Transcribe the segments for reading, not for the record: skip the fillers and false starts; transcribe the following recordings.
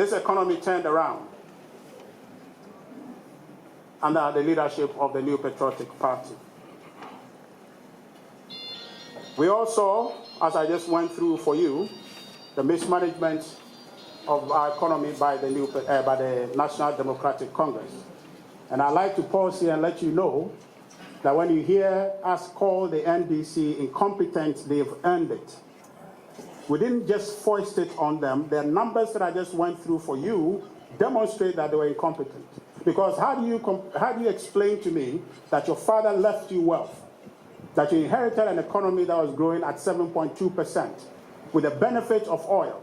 this economy turned around under the leadership of the new Patriotic Party. We also, as I just went through for you, the mismanagement of our economy by the National Democratic Congress. And I'd like to pause here and let you know that when you hear us call the NDC incompetent, they've earned it. We didn't just foist it on them. The numbers that I just went through for you demonstrate that they were incompetent. Because how do you explain to me that your father left you wealth, that you inherited an economy that was growing at 7.2% with the benefit of oil,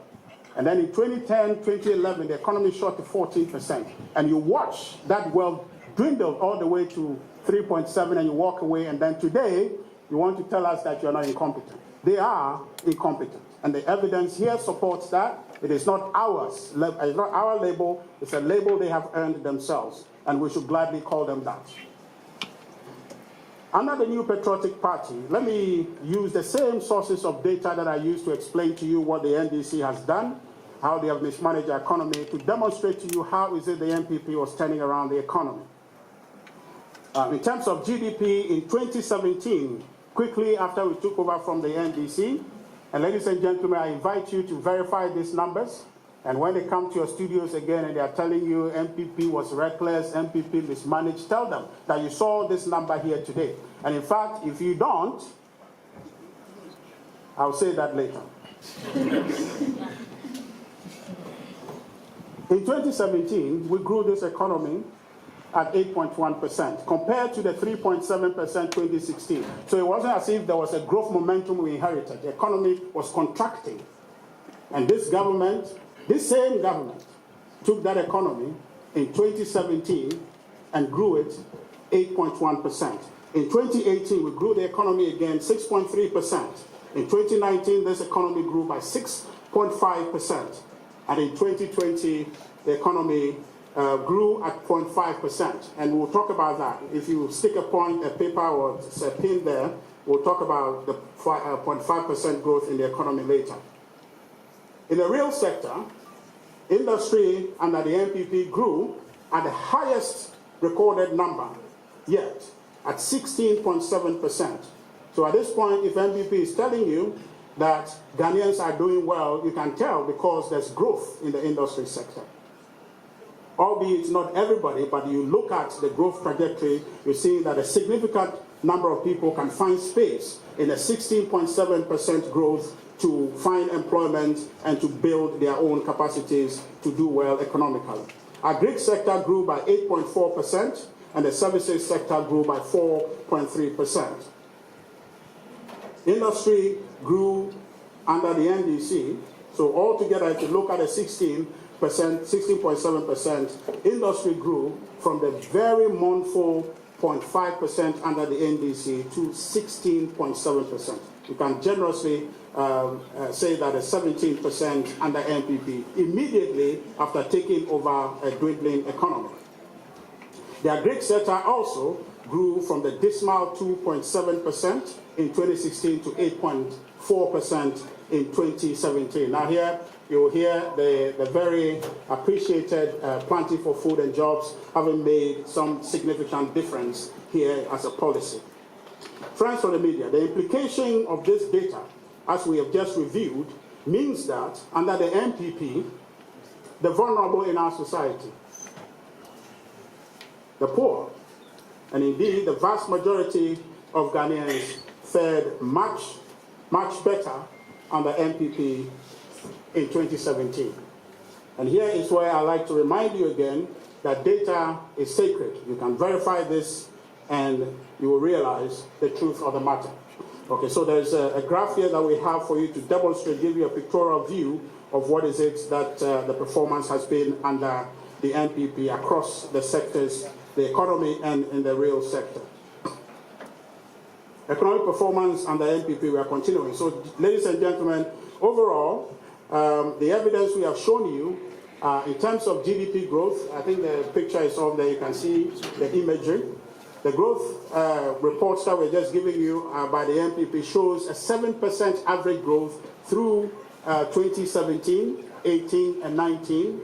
and then in 2010, 2011, the economy shot to 14%, and you watch that wealth dwindle all the way to 3.7, and you walk away, and then today, you want to tell us that you're not incompetent. They are incompetent, and the evidence here supports that. It is not ours. It's not our label. It's a label they have earned themselves, and we should gladly call them that. Under the new Patriotic Party, let me use the same sources of data that I used to explain to you what the NDC has done, how they have mismanaged the economy, to demonstrate to you how is it the NPP was turning around the economy. In terms of GDP in 2017, quickly after we took over from the NDC, and ladies and gentlemen, I invite you to verify these numbers. And when they come to your studios again and they are telling you MPP was reckless, MPP mismanaged, tell them that you saw this number here today. And in fact, if you don't, I'll say that later. In 2017, we grew this economy at 8.1% compared to the 3.7% 2016. So it wasn't as if there was a growth momentum we inherited. The economy was contracting. And this government, this same government, took that economy in 2017 and grew it 8.1%. In 2018, we grew the economy again 6.3%. In 2019, this economy grew by 6.5%. And in 2020, the economy grew at 0.5%, and we'll talk about that. If you stick a paper or a pin there, we'll talk about the 0.5% growth in the economy later. In the real sector, industry under the NPP grew at the highest recorded number yet, at 16.7%. So at this point, if NPP is telling you that Ghanaians are doing well, you can tell because there's growth in the industry sector. Albeit not everybody, but you look at the growth trajectory, you see that a significant number of people can find space in a 16.7% growth to find employment and to build their own capacities to do well economically. Our Greek sector grew by 8.4%, and the services sector grew by 4.3%. Industry grew under the NDC, so altogether, if you look at the 16.7%, industry grew from the very mournful 0.5% under the NDC to 16.7%. You can generously say that a 17% under NPP immediately after taking over a dwindling economy. The Greek sector also grew from the dismal 2.7% in 2016 to 8.4% in 2017. Now here, you'll hear the very appreciated Planting for Food and Jobs having made some significant difference here as a policy. Friends from the media, the implication of this data, as we have just reviewed, means that under the NPP, the vulnerable in our society, the poor, and indeed the vast majority of Ghanaians fared much, much better under NPP in 2017. And here is where I like to remind you again that data is sacred. You can verify this and you will realize the truth of the matter. Okay, so there's a graph here that we have for you to demonstrate, give you a pictorial view of what is it that the performance has been under the NPP across the sectors, the economy and in the real sector. Economic performance under NPP, we are continuing. So, ladies and gentlemen, overall, the evidence we have shown you in terms of GDP growth, I think the picture is on there, you can see the imagery. The growth reports that we're just giving you by the NPP shows a 7% average growth through 2017, 18, and 19.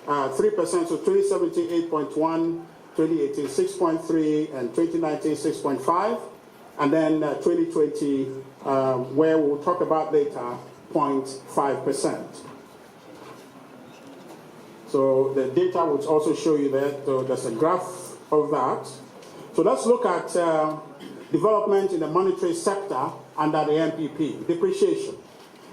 3%, so 2017, 8.1, 2018, 6.3, and 2019, 6.5, and then 2020, where we'll talk about later, 0.5%. So the data will also show you that there's a graph of that. So let's look at development in the monetary sector under the MPP, depreciation.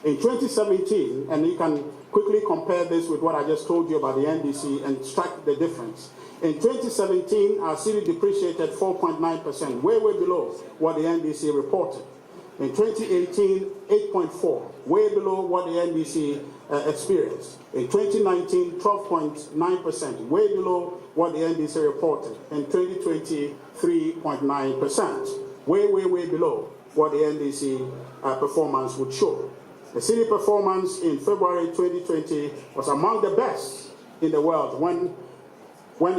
In 2017, and you can quickly compare this with what I just told you about the NDC and strike the difference. In 2017, our city depreciated 4.9%, way below what the NDC reported. In 2018, 8.4, way below what the NDC experienced. In 2019, 12.9%, way below what the NDC reported. In 2020, 3.9%, way below what the NDC performance would show. The city performance in February 2020 was among the best in the world when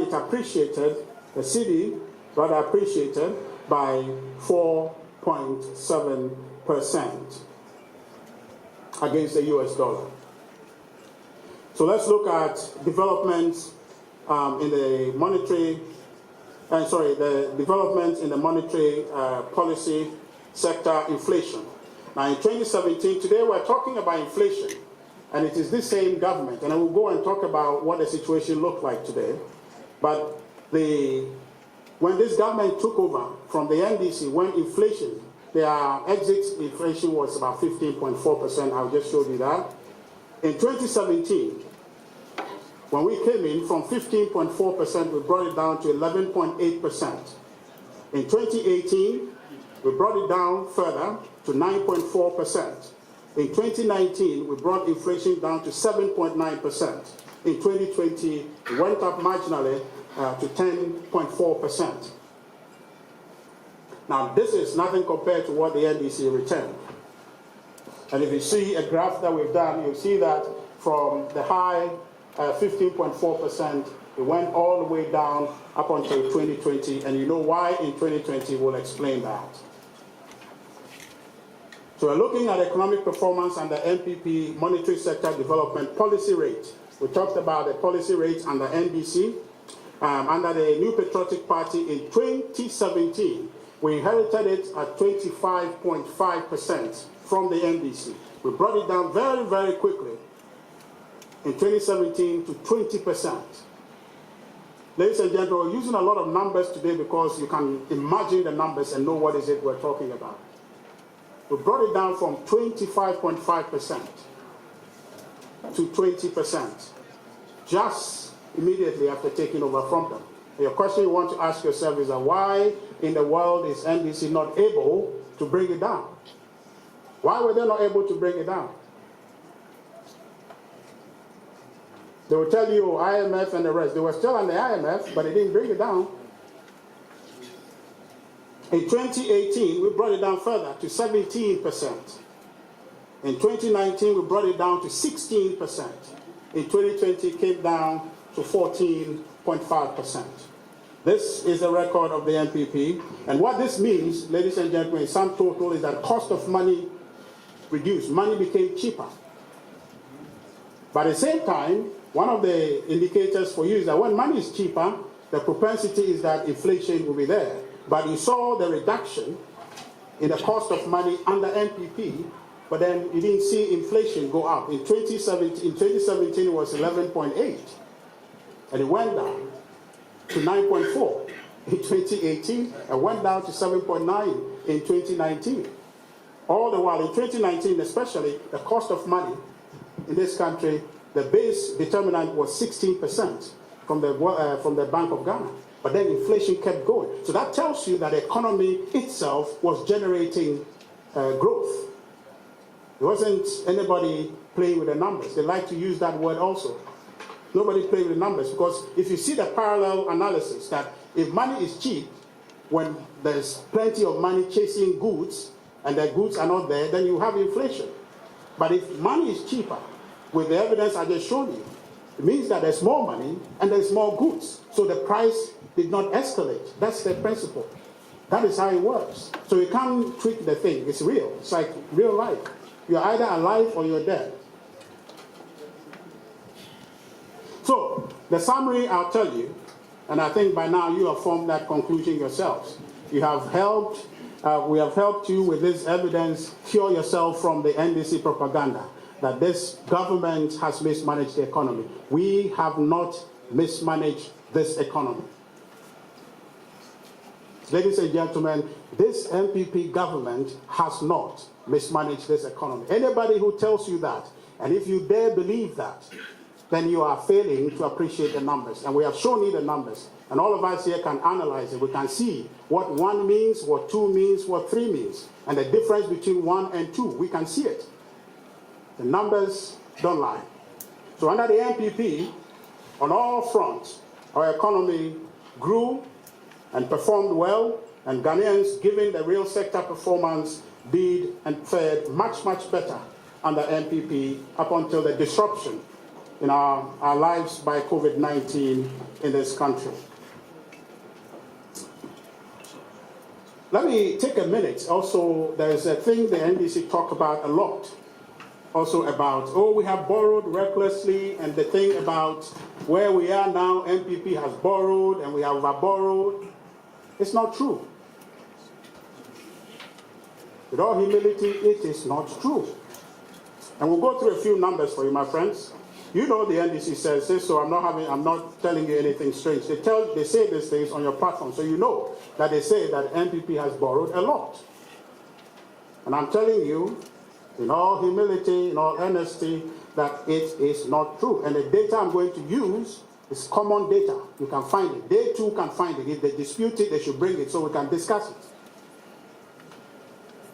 it appreciated, the city rather appreciated by 4.7% against the US dollar. So let's look at developments in the monetary, the development in the monetary policy sector, inflation. Now in 2017, today we're talking about inflation, and it is this same government, and I will go and talk about what the situation looked like today. But when this government took over from the NDC, when inflation, their exit inflation was about 15.4%, I just showed you that. In 2017, when we came in from 15.4%, we brought it down to 11.8%. In 2018, we brought it down further to 9.4%. In 2019, we brought inflation down to 7.9%. In 2020, it went up marginally to 10.4%. Now, this is nothing compared to what the NDC returned. And if you see a graph that we've done, you'll see that from the high 15.4%, it went all the way down up until 2020. And you know why in 2020, we'll explain that. So we're looking at economic performance under MPP, monetary sector development policy rate. We talked about the policy rates under NDC. Under the new Patriotic Party in 2017, we inherited it at 25.5% from the NDC. We brought it down very, very quickly in 2017 to 20%. Ladies and gentlemen, we're using a lot of numbers today because you can imagine the numbers and know what is it we're talking about. We brought it down from 25.5% to 20%, just immediately after taking over from them. Your question you want to ask yourself is that why in the world is NDC not able to bring it down? Why were they not able to bring it down? They will tell you IMF and the rest. They were still on the IMF, but they didn't bring it down. In 2018, we brought it down further to 17%. In 2019, we brought it down to 16%. In 2020, it came down to 14.5%. This is the record of the MPP. And what this means, ladies and gentlemen, in sum total, is that cost of money reduced. Money became cheaper. But at the same time, one of the indicators for you is that when money is cheaper, the propensity is that inflation will be there. But you saw the reduction in the cost of money under NPP, but then you didn't see inflation go up. In 2017 it was 11.8, and it went down to 9.4 in 2018, and went down to 7.9 in 2019. All the while, in 2019 especially, the cost of money in this country, the base determinant was 16% from the Bank of Ghana. But then inflation kept going. So that tells you that the economy itself was generating growth. There wasn't anybody playing with the numbers. They like to use that word also. Nobody played with the numbers, because if you see the parallel analysis that if money is cheap, when there's plenty of money chasing goods and the goods are not there, then you have inflation. But if money is cheaper, with the evidence I just showed you, it means that there's more money and there's more goods. So the price did not escalate. That's the principle. That is how it works. So you can't trick the thing. It's real. It's like real life. You're either alive or you're dead. So The summary, I'll tell you, and I think by now you have formed that conclusion yourselves. You have helped, we have helped you with this evidence cure yourself from the NDC propaganda that this government has mismanaged the economy. We have not mismanaged this economy. Ladies and gentlemen, this MPP government has not mismanaged this economy. Anybody who tells you that, and if you dare believe that, then you are failing to appreciate the numbers. And we have shown you the numbers. And all of us here can analyze it. We can see what 1 means, what 2 means, what 3 means. And the difference between 1 and 2. We can see it. The numbers don't lie. So under the MPP, on all fronts, our economy grew and performed well, and Ghanaians, given the real sector performance, did and fared much, much better under MPP up until the disruption in our lives by COVID-19 in this country. Let me take a minute. Also, there's a thing the NDC talked about a lot. Also about, oh, we have borrowed recklessly, and the thing about where we are now, MPP has borrowed and we have borrowed. It's not true. With all humility, it is not true. And we'll go through a few numbers for you, my friends. You know the NDC says this, so I'm not telling you anything strange. They say these things on your platform, so you know that they say that MPP has borrowed a lot. And I'm telling you, in all humility, in all honesty, that it is not true. And the data I'm going to use is common data. You can find it. They too can find it. If they dispute it, they should bring it so we can discuss it.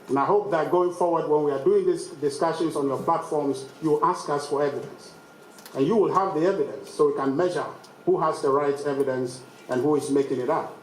And I hope that going forward, when we are doing these discussions on your platforms, you will ask us for evidence. And you will have the evidence so we can measure who has the right evidence and who is making it up.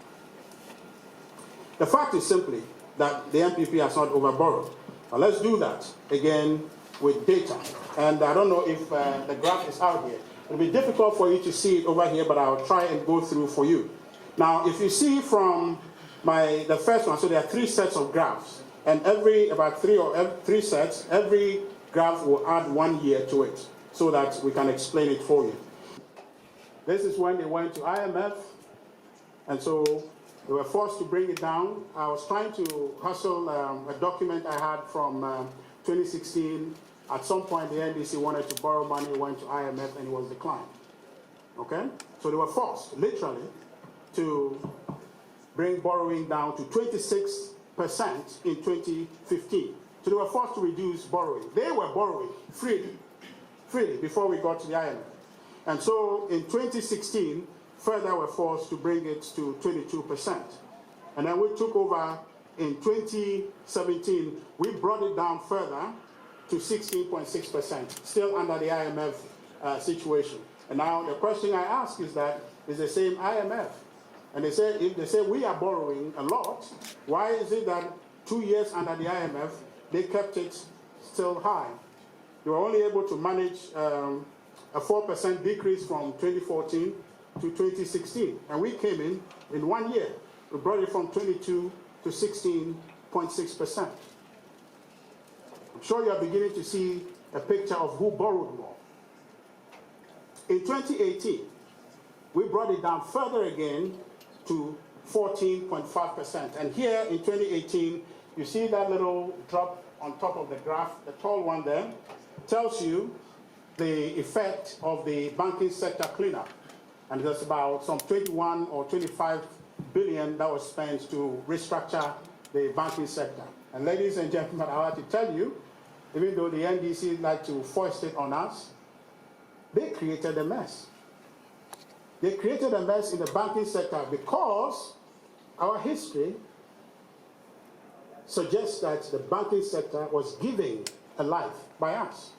The fact is simply that the MPP has not overborrowed. But let's do that again with data. And I don't know if the graph is out here. It'll be difficult for you to see it over here, but I'll try and go through for you. Now, if you see from the first one, so there are 3 sets of graphs. And about three sets, every graph will add 1 year to it, so that we can explain it for you. This is when they went to IMF, and so they were forced to bring it down. I was trying to hustle a document I had from 2016. At some point, the NDC wanted to borrow money, went to IMF, and it was declined. Okay? So they were forced, literally, to bring borrowing down to 26% in 2015. So they were forced to reduce borrowing. They were borrowing freely before we got to the IMF. And so in 2016, further were forced to bring it to 22%. And then we took over in 2017, we brought it down further to 16.6%, still under the IMF situation. And now the question I ask is that, is the same IMF? And they say, if they say we are borrowing a lot, why is it that 2 years under the IMF, they kept it still high? They were only able to manage a 4% decrease from 2014 to 2016. And we came in 1 year. We brought it from 22 to 16.6%. I'm sure you are beginning to see a picture of who borrowed more. In 2018, we brought it down further again to 14.5%. And here in 2018, you see that little drop on top of the graph, the tall one there, tells you the effect of the banking sector cleanup. And there's about some 21 or 25 billion that was spent to restructure the banking sector. And ladies and gentlemen, I have to tell you, even though the NDC like to foist it on us, they created a mess. They created a mess in the banking sector because our history suggests that the banking sector was given a life by us.